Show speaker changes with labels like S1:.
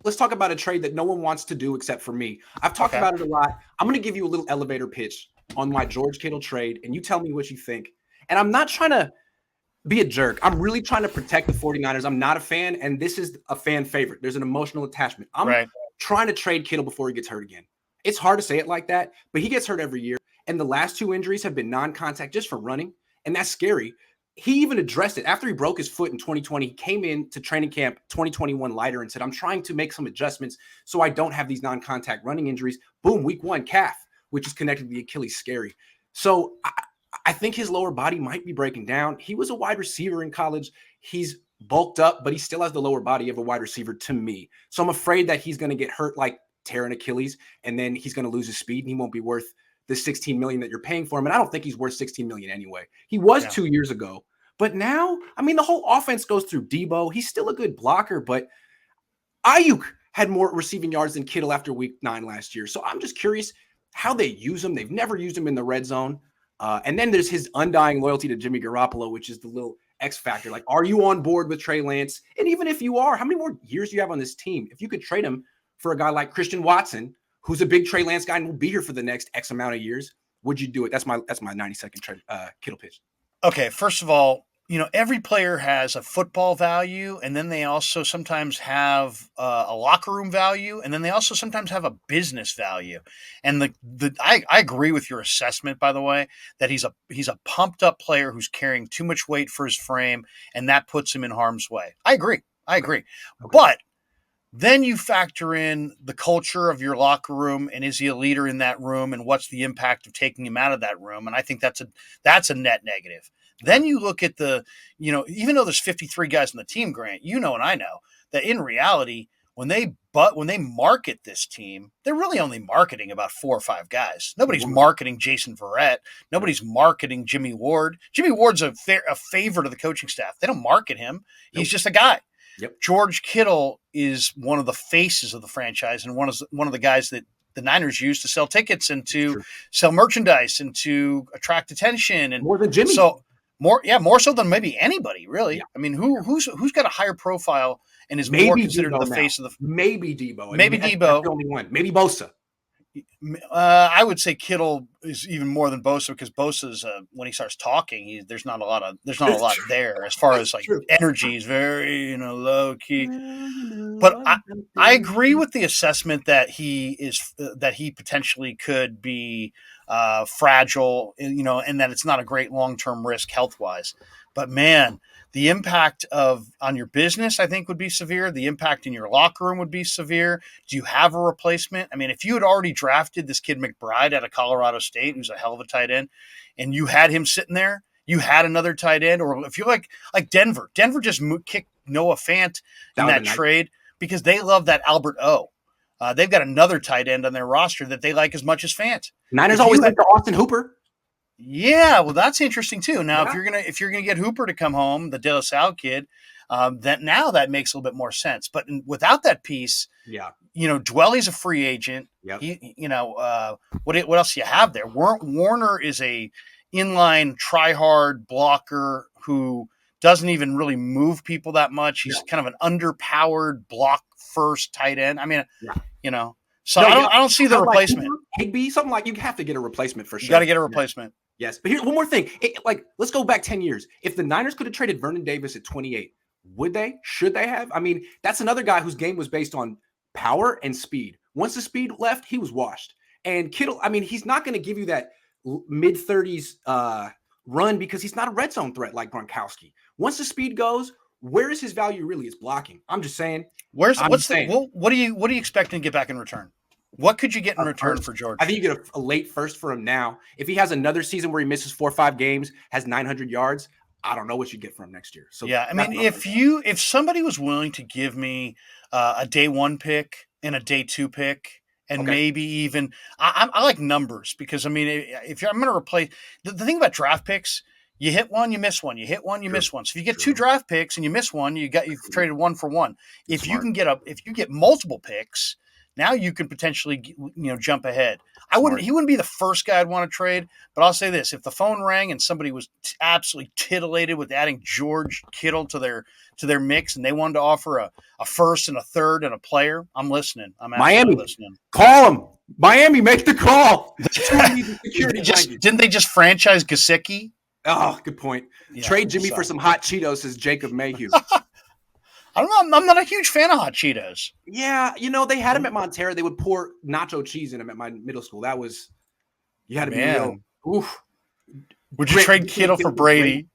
S1: let's talk about a trade that no one wants to do except for me. I've talked
S2: Okay.
S1: about it a lot. I'm going to give you a little elevator pitch on my George Kittle trade, and you tell me what you think. And I'm not trying to be a jerk. I'm really trying to protect the 49ers. I'm not a fan, and this is a fan favorite. There's an emotional attachment. I'm
S2: Right.
S1: trying to trade Kittle before he gets hurt again. It's hard to say it like that, but he gets hurt every year. And the last two injuries have been non-contact just for running, and that's scary. He even addressed it after he broke his foot in 2020. He came into training camp 2021 lighter and said, I'm trying to make some adjustments so I don't have these non-contact running injuries. Boom, week one, calf, which is connected to the Achilles, scary. So I think his lower body might be breaking down. He was a wide receiver in college. He's bulked up, but he still has the lower body of a wide receiver to me. So I'm afraid that he's going to get hurt, like tear an Achilles, and then he's going to lose his speed and he won't be worth the $16 million that you're paying for him. And I don't think he's worth $16 million anyway. He was 2 years ago, but now, I mean, the whole offense goes through Debo. He's still a good blocker, but Ayuk had more receiving yards than Kittle after week 9 last year. So I'm just curious how they use him. They've never used him in the red zone. And then there's his undying loyalty to Jimmy Garoppolo, which is the little X factor. Like, are you on board with Trey Lance? And even if you are, how many more years do you have on this team? If you could trade him for a guy like Christian Watson, who's a big Trey Lance guy and will be here for the next X amount of years, would you do it? That's my 90-second Kittle pitch.
S2: Okay, first of all, every player has a football value, and then they also sometimes have a locker room value, and then they also sometimes have a business value. And I agree with your assessment, by the way, that he's a pumped up player who's carrying too much weight for his frame, and that puts him in harm's way. I agree. Okay. But then you factor in the culture of your locker room, and is he a leader in that room, and what's the impact of taking him out of that room? And I think that's a net negative. Then you look at even though there's 53 guys on the team, Grant, and I know that in reality, when they market this team, they're really only marketing about 4 or 5 guys. Nobody's marketing Jason Verrett. Nobody's marketing Jimmy Ward. Jimmy Ward's a favorite of the coaching staff. They don't market him. He's just a guy.
S1: Yep.
S2: George Kittle is one of the faces of the franchise and one of the guys that the Niners use to sell tickets and to sell merchandise and to attract attention. And
S1: more than Jimmy.
S2: So more so than maybe anybody, really. Yeah. I mean, who's got a higher profile and is more considered the face of the
S1: maybe Debo.
S2: Maybe Debo.
S1: That's the only one. Maybe Bosa.
S2: I would say Kittle is even more than Bosa because Bosa's when he starts talking, there's not a lot there as far as like energy. He's very low key. But I agree with the assessment that he potentially could be fragile, and that it's not a great long-term risk health-wise. But man, the impact on your business, I think, would be severe. The impact in your locker room would be severe. Do you have a replacement? I mean, if you had already drafted this kid McBride out of Colorado State, who's a hell of a tight end, and you had him sitting there, you had another tight end, or if you're like Denver just kicked Noah Fant in that trade because they love that Albert O. They've got another tight end on their roster that they like as much as Fant.
S1: Niners always like the Austin Hooper.
S2: Yeah, well, that's interesting too. Now, if you're gonna get Hooper to come home, the De La Salle kid, that makes a little bit more sense. But without that piece, Dwelly's a free agent.
S1: Yep.
S2: What else do you have there? Warner is a inline try-hard blocker who doesn't even really move people that much. He's kind of an underpowered block first tight end. I mean, So I don't see the replacement.
S1: Like Higbee, something like you have to get a replacement for sure.
S2: You got to get a replacement.
S1: Yes, but here's one more thing. Let's go back 10 years. If the Niners could have traded Vernon Davis at 28, would they? Should they have? I mean, that's another guy whose game was based on power and speed. Once the speed left, he was washed. And Kittle, I mean, he's not going to give you that mid-30s run because he's not a red zone threat like Gronkowski. Once the speed goes, where is his value really? It's blocking. I'm just saying.
S2: What are you expecting to get back in return? What could you get in return for George?
S1: I think you get a late first for him now. If he has another season where he misses 4 or 5 games, has 900 yards, I don't know what you get for him next year. So
S2: yeah, I mean, if somebody was willing to give me a day 1 pick and a day 2 pick, and maybe even I like numbers because I mean, if I'm going to replace the thing about draft picks. You hit one, you miss one. You hit one, you miss one. So if you get 2 draft picks and you miss one, you've traded 1 for 1. If you get multiple picks, Now you could potentially, jump ahead.
S1: Smart.
S2: He wouldn't be the first guy I'd want to trade, but I'll say this: if the phone rang and somebody was absolutely titillated with adding George Kittle to their mix, and they wanted to offer a first and a third and a player, I'm listening. I'm
S1: Miami,
S2: listening.
S1: Call him. Miami, make the call.
S2: Didn't they just franchise Gesicki?
S1: Oh, good point.
S2: Yeah,
S1: Trade Jimmy for some hot Cheetos, says Jacob Mayhew.
S2: I don't know. I'm not a huge fan of hot Cheetos.
S1: Yeah, they had him at Montera. They would pour nacho cheese in him at my middle school. That was, you had to be real. Oof.
S2: Would you trade Kittle for Brady?